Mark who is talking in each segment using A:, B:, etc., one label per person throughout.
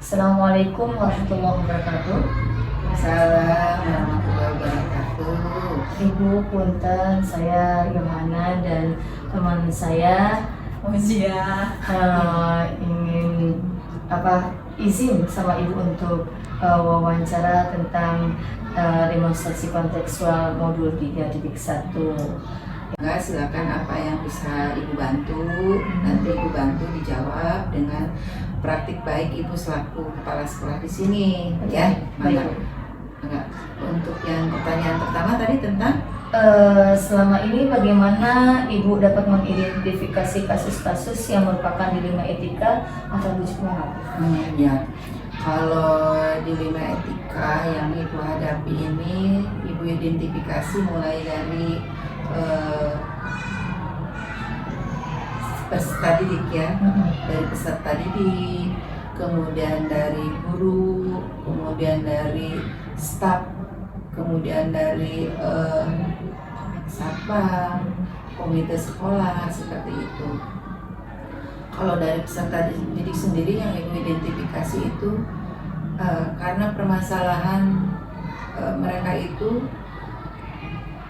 A: Assalamualaikum warahmatullahi wabarakatuh.
B: Salam warahmatullahi wabarakatuh.
A: Ibu punten, saya Yohana dan teman saya
B: Ozia.
A: ingin izin sama ibu untuk wawancara tentang demonstrasi kontekstual modul 3.1.
B: Enggak, silakan apa yang bisa ibu bantu. Nanti ibu bantu dijawab dengan praktik baik ibu selaku kepala sekolah di sini, ya.
A: Baik.
B: Enggak. Untuk yang pertanyaan pertama tadi tentang
A: Selama ini bagaimana ibu dapat mengidentifikasi kasus-kasus yang merupakan dilema etika atau bujuk normatif?
B: ya. Kalau dilema etika yang ibu hadapi ini, ibu identifikasi mulai dari peserta didik ya, dari peserta didik, kemudian dari guru, kemudian dari staf, kemudian dari satpam, komite sekolah, seperti itu. Kalau dari peserta didik sendiri yang ibu identifikasi itu karena permasalahan mereka itu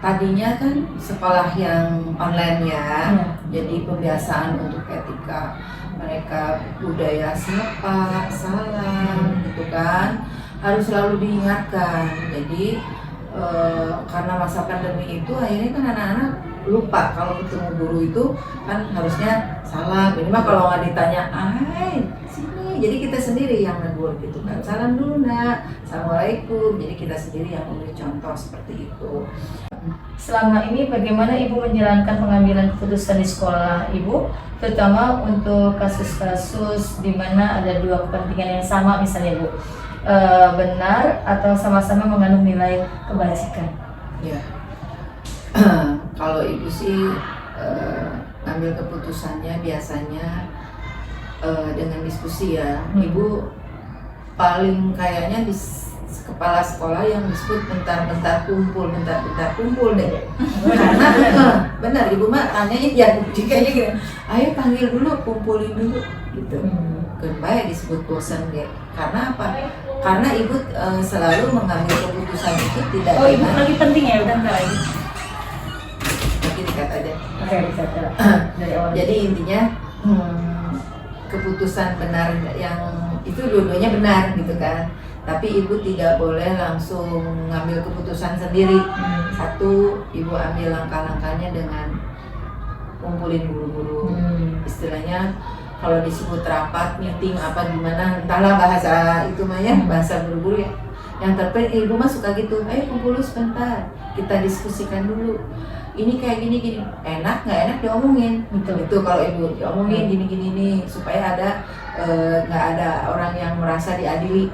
B: tadinya kan sekolah yang online ya, jadi pembiasaan untuk etika mereka, budaya sapa, salam gitu kan, harus selalu diingatkan. Jadi karena masa pandemi itu akhirnya kan anak-anak lupa kalau ketemu guru itu kan harusnya salam. Ini mah kalau nggak ditanya, sini, jadi kita sendiri yang negur gitu kan, salam dulu nak, assalamualaikum. Jadi kita sendiri yang memberi contoh seperti itu.
A: Selama ini bagaimana ibu menjalankan pengambilan keputusan di sekolah ibu, terutama untuk kasus-kasus di mana ada dua kepentingan yang sama, misalnya bu, benar atau sama-sama mengandung nilai kebajikan?
B: Ya, kalau ibu sih ambil keputusannya biasanya dengan diskusi ya. Ibu paling kayaknya di kepala sekolah yang disebut bentar-bentar kumpul deh. Karena benar ibu mah tanyain ya kayaknya gitu. Ayo panggil dulu, kumpulin dulu gitu. Baik disebut bosan deh. Karena apa? Karena ibu selalu mengambil keputusan itu tidak.
A: Oh ibu lagi penting ya, udah ntar lagi.
B: Lagi dikat aja.
A: Oke, bisa dari awal.
B: Jadi intinya keputusan benar yang itu dua-duanya benar gitu kan. Tapi ibu tidak boleh langsung ngambil keputusan sendiri. Satu, ibu ambil langkah-langkahnya dengan kumpulin guru-guru. Istilahnya kalau disebut rapat, meeting apa gimana, entahlah bahasa itu mah ya, bahasa guru-guru ya. Yang terpenting ibu mah suka gitu, ayo kumpul sebentar, kita diskusikan dulu. Ini kayak gini, enak nggak enak diomongin. Itu kalau ibu diomongin gini nih, supaya ada nggak ada orang yang merasa diadili.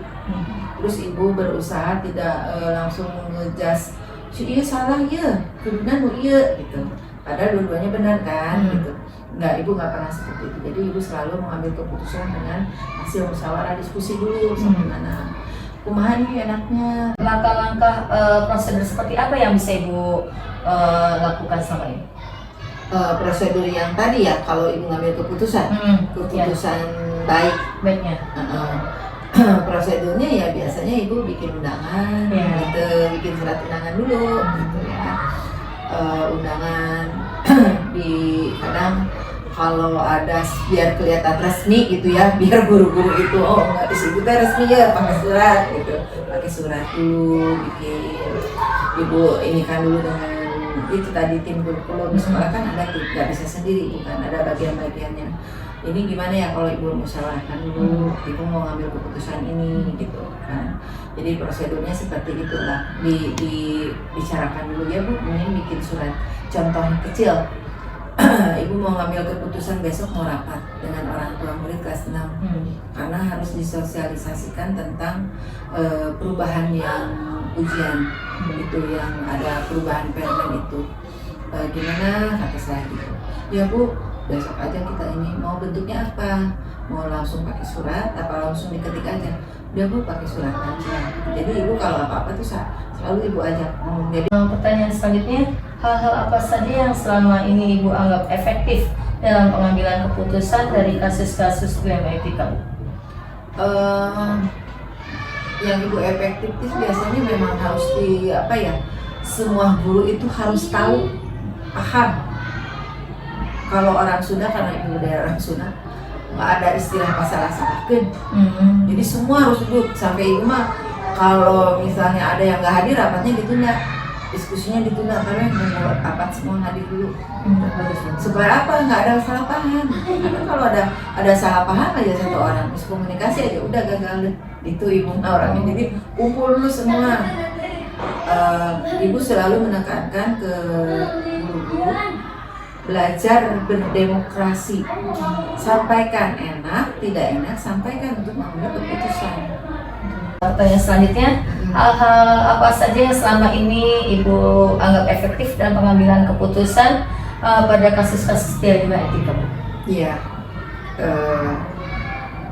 B: Terus ibu berusaha tidak langsung ngejas, iya salah ya, kemudian iya gitu. Padahal dua-duanya benar kan gitu. Ibu nggak pernah seperti itu. Jadi ibu selalu mengambil keputusan dengan hasil musyawarah diskusi dulu sama anak. Kumaha nih enaknya.
A: Langkah-langkah prosedur seperti apa yang bisa ibu lakukan selama ini?
B: Prosedur yang tadi ya, kalau ibu ngambil keputusan
A: baiknya.
B: Prosedurnya ya biasanya ibu bikin undangan, gitu, bikin surat undangan dulu, gitu ya. Undangan di kadang kalau ada biar kelihatan resmi gitu ya, biar guru-guru itu nggak disebutnya resmi ya, pakai surat gitu, pakai surat dulu, bikin ibu ini kan dulu dengan itu tadi tim kurikulum sekolah kan ada tuh, nggak bisa sendiri bukan, ada bagian-bagiannya. Ini gimana ya kalau ibu musyawarahkan dulu, ibu mau ngambil keputusan ini gitu kan. Jadi prosedurnya seperti itulah, dibicarakan dulu ya bu, ini bikin surat contoh kecil. Ibu mau ngambil keputusan besok mau rapat dengan orang tua murid kelas 6 karena harus disosialisasikan tentang perubahan yang ujian itu, yang ada perubahan permen itu. Gimana kata saya gitu, ya bu besok aja kita ini mau bentuknya apa, mau langsung pakai surat apa langsung diketik aja. Udah bu pakai surat aja. Jadi ibu kalau apa-apa tuh selalu ibu ajak ngomong. Jadi
A: pertanyaan selanjutnya, hal-hal apa saja yang selama ini ibu anggap efektif dalam pengambilan keputusan dari kasus-kasus dilema etika?
B: yang ibu efektif itu biasanya memang harus semua guru itu harus tahu, paham. Kalau orang Sunda, karena ibu dari orang Sunda, nggak ada istilah masalah salahkan. Jadi semua harus duduk. Sampai ibu mah kalau misalnya ada yang nggak hadir, rapatnya ditunda, diskusinya ditunda, karena membuat rapat semua hadir dulu. Supaya apa? Nggak ada salah paham. Karena kalau ada salah paham aja satu orang, miskomunikasi aja udah gagal. Itu ibu orangnya. Jadi kumpul dulu semua. Ibu selalu menekankan ke guru-guru belajar berdemokrasi. Sampaikan enak, tidak enak, sampaikan untuk mengambil keputusan.
A: Pertanyaan selanjutnya, hal-hal apa saja yang selama ini Ibu anggap efektif dalam pengambilan keputusan pada kasus-kasus dilema etika, Bu?
B: Iya,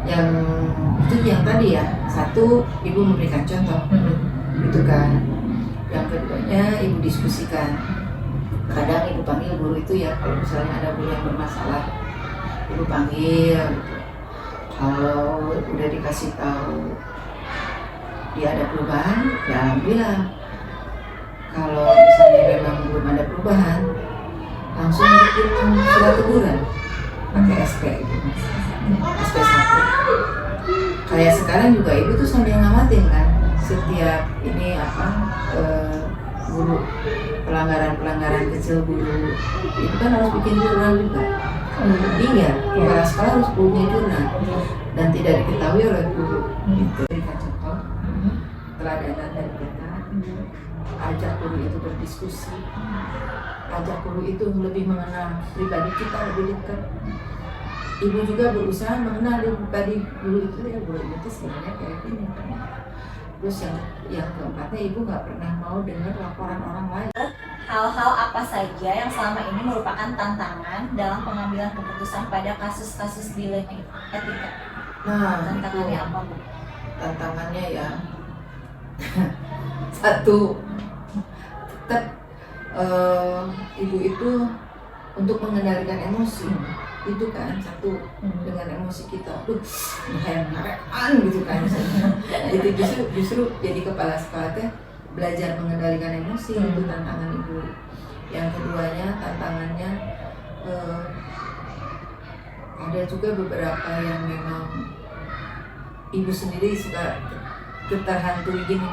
B: yang tadi ya, satu ibu memberikan contoh, gitu kan. Yang keduanya ibu diskusikan. Kadang ibu panggil guru itu ya, kalau misalnya ada guru yang bermasalah, ibu panggil. Gitu. Kalau udah dikasih tahu dia ada perubahan, ya alhamdulillah. Kalau misalnya memang belum ada perubahan, langsung bikin surat teguran pakai SP itu, SP 1. Kayak sekarang juga ibu tuh sambil ngamatin kan, setiap ini guru pelanggaran kecil guru itu kan harus bikin jurnal juga. Iya, kepala sekolah harus punya jurnal dan tidak diketahui oleh guru. Itu berikan contoh, teladan dari kita. Ajak guru itu berdiskusi, ajak guru itu lebih mengenal pribadi kita lebih dekat. Ibu juga berusaha mengenal pribadi guru itu, ya guru itu sebenarnya kayak gini. Terus yang keempatnya, ibu nggak pernah mau dengar laporan orang lain.
C: Hal-hal apa saja yang selama ini merupakan tantangan dalam pengambilan keputusan pada kasus-kasus dilema etika?
B: Nah,
C: Tantangannya apa, Bu?
B: Tantangannya ya satu, tetap ibu itu untuk mengendalikan emosi. Itu kan satu, dengan emosi kita narekan gitu kan. Itu justru jadi kepala sekolah teh belajar mengendalikan emosi. Itu tantangan ibu. Yang keduanya, tantangannya ada juga beberapa yang memang ibu sendiri suka terhantui gini,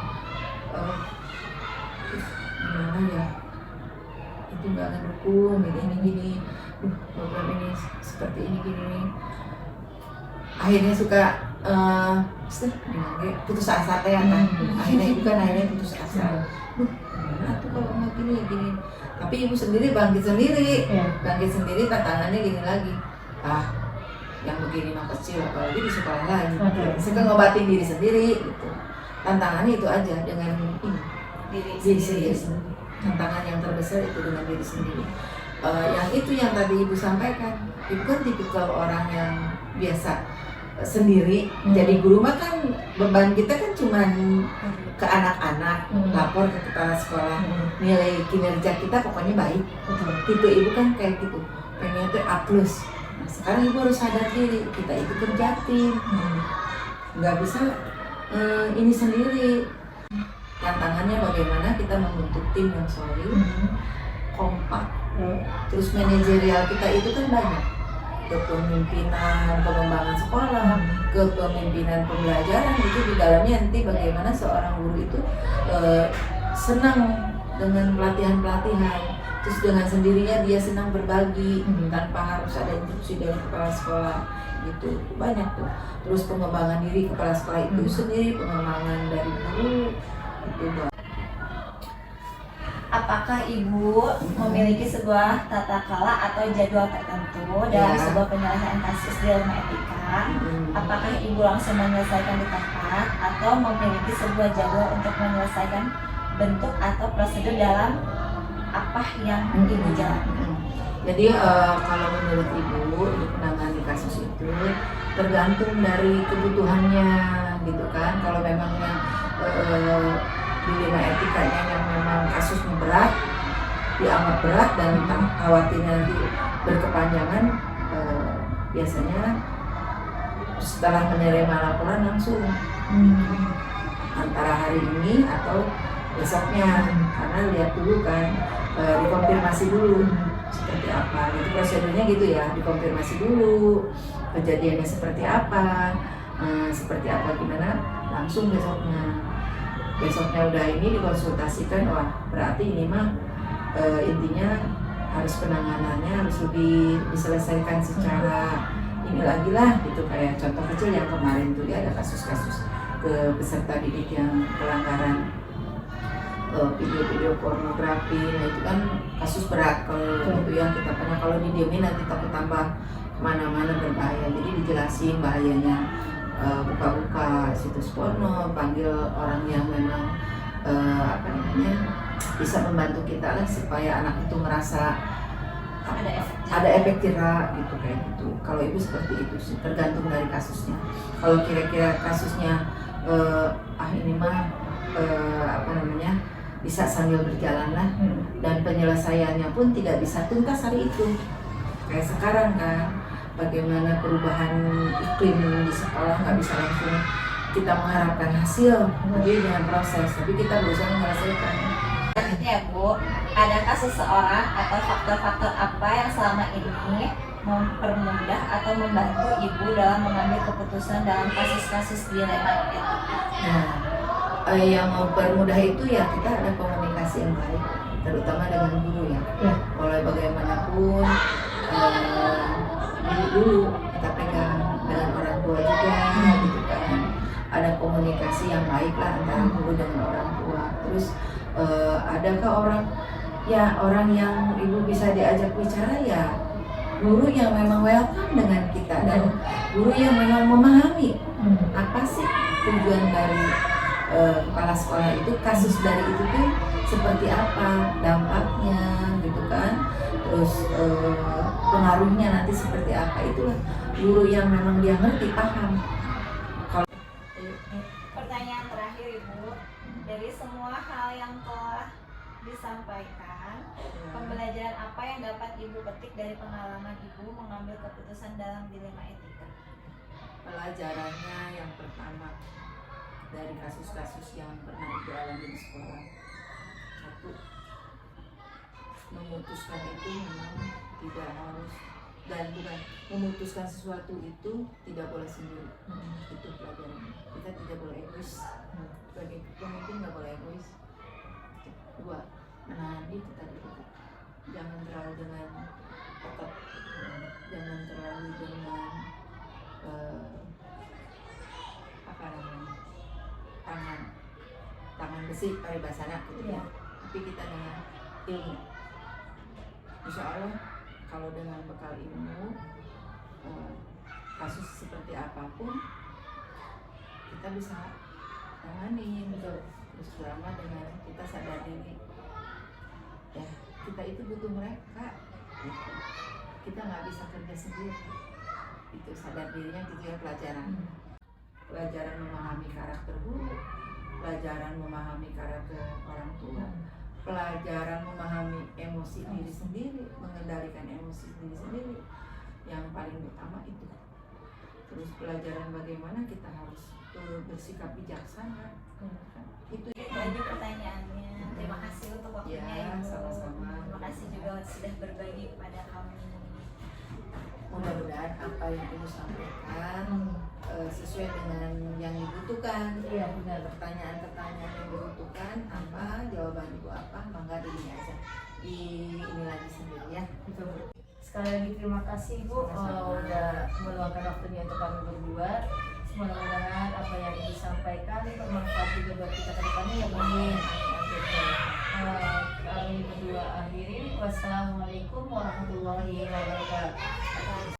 B: gimana ya, itu nggak ngedukung gini, program ini seperti ini gini. Akhirnya suka putus asa teh kan. Akhirnya putus asa. Gimana tuh kalau nggak gini. Tapi ibu sendiri bangkit sendiri, tantangannya gini lagi. Yang begini mah kecil, apalagi di sekolah lain. Suka ngobatin diri sendiri gitu. Tantangannya itu aja dengan diri sendiri. Tantangan yang terbesar itu dengan diri sendiri. Yang itu yang tadi ibu sampaikan, ibu kan tipikal orang yang biasa sendiri. Jadi guru mah kan beban kita kan cuma ke anak-anak, lapor ke kepala sekolah, nilai kinerja kita pokoknya baik. Tipe ibu kan kayak gitu, pengen tuh A+. Nah, sekarang ibu harus sadar diri, kita itu kerja tim, nggak bisa ini sendiri. Tantangannya bagaimana kita membentuk tim yang solid, kompak. Terus manajerial kita itu kan banyak, kepemimpinan pengembangan sekolah, kepemimpinan pembelajaran. Itu di dalamnya nanti bagaimana seorang guru itu senang dengan pelatihan-pelatihan, terus dengan sendirinya dia senang berbagi tanpa harus ada instruksi dari kepala sekolah gitu. Banyak tuh. Terus pengembangan diri kepala sekolah itu sendiri, pengembangan dari guru itu.
C: Apakah Ibu memiliki sebuah tata kelola atau jadwal tertentu dalam sebuah penyelesaian kasus dilema etika? Apakah Ibu langsung menyelesaikan di tempat atau memiliki sebuah jadwal untuk menyelesaikan bentuk atau prosedur dalam apa yang Ibu jalankan?
B: Jadi kalau menurut ibu menangani kasus itu tergantung dari kebutuhannya gitu kan. Kalau memangnya dilema etikanya yang memang kasusnya berat, dianggap berat dan khawatir nanti berkepanjangan, biasanya setelah menerima laporan langsung antara hari ini atau besoknya, karena lihat dulu kan, dikonfirmasi dulu seperti apa. Itu prosedurnya gitu ya, dikonfirmasi dulu kejadiannya seperti apa, gimana, langsung besoknya udah ini dikonsultasikan. Wah, berarti ini mah intinya harus penanganannya harus lebih diselesaikan secara ini lagi lah gitu. Kayak contoh kecil yang kemarin tuh ya, ada kasus-kasus ke peserta didik yang pelanggaran video-video pornografi. Nah itu kan kasus berat kalau itu yang kita pernah, kalau didiemin nanti takut tambah kemana-mana berbahaya. Jadi dijelasin bahayanya, buka-buka situs porno, panggil orang yang memang bisa membantu kita lah supaya anak itu merasa ada efek jerak gitu, kayak gitu. Kalau ibu seperti itu sih, tergantung dari kasusnya. Kalau kira-kira kasusnya ini mah bisa sambil berjalan lah, dan penyelesaiannya pun tidak bisa tuntas hari itu. Kayak sekarang kan, bagaimana perubahan iklim di sekolah, nggak bisa langsung kita mengharapkan hasil, tapi dengan proses, tapi kita berusaha menyelesaikan.
C: Selanjutnya Bu, adakah seseorang atau faktor-faktor apa yang selama ini mempermudah atau membantu Ibu dalam mengambil keputusan dalam kasus-kasus dilema etika?
B: Nah, yang mempermudah itu ya kita ada komunikasi yang baik, terutama dengan guru ya. Mulai bagaimanapun dulu kita pegang dengan orang tua juga, gitu kan. Ada komunikasi yang baik lah antara guru dengan orang tua. Terus adakah orang yang ibu bisa diajak bicara ya guru yang memang welcome dengan kita, dan guru yang memang memahami apa sih tujuan dari kepala sekolah itu, kasus dari itu tuh seperti apa dampaknya gitu kan, terus pengaruhnya nanti seperti apa. Itulah guru yang memang dia ngerti, paham.
C: Pertanyaan terakhir Ibu, dari semua hal yang telah disampaikan, pembelajaran apa yang dapat Ibu petik dari pengalaman Ibu mengambil keputusan dalam dilema etika?
B: Pelajarannya yang pertama dari kasus-kasus yang pernah Ibu alami di sekolah, satu, memutuskan itu memang tidak harus, dan bukan memutuskan sesuatu itu tidak boleh sendiri. Itu pelajarannya, kita tidak boleh egois, sebagai pemimpin nggak boleh egois. Dua, menahan itu tadi, jangan terlalu dengan otot, jangan terlalu dengan tangan besi paribasana gitu ya. Tapi kita dengan ilmu, insya Allah kalau dengan bekal ilmu, kasus seperti apapun kita bisa tangani gitu. Terus selama dengan kita sadar diri ya, kita itu butuh mereka gitu. Kita nggak bisa kerja sendiri, itu sadar dirinya gitu ya. Pelajaran memahami karakter guru, pelajaran memahami karakter orang tua, pelajaran memahami emosi diri sendiri, mengendalikan emosi diri sendiri, yang paling utama itu. Terus pelajaran bagaimana kita harus bersikap bijaksana. Itu
C: aja pertanyaannya. Terima kasih untuk waktunya
B: ya,
C: Ibu.
B: sama-sama.
C: Terima kasih juga sudah berbagi kepada kami.
B: Mudah-mudahan apa yang Ibu sampaikan sesuai dengan yang dibutuhkan.
A: Iya, benar.
B: Pertanyaan-pertanyaan yang dibutuhkan apa, jawaban Ibu apa, mangga ini aja. Ini lagi sendiri ya.
A: Betul. Sekali lagi terima kasih Bu udah meluangkan waktunya untuk kami berdua. Mudah-mudahan apa yang disampaikan bermanfaat juga buat kita ke depannya ya Bu. Kami berdua akhiri. Wassalamualaikum warahmatullahi wabarakatuh.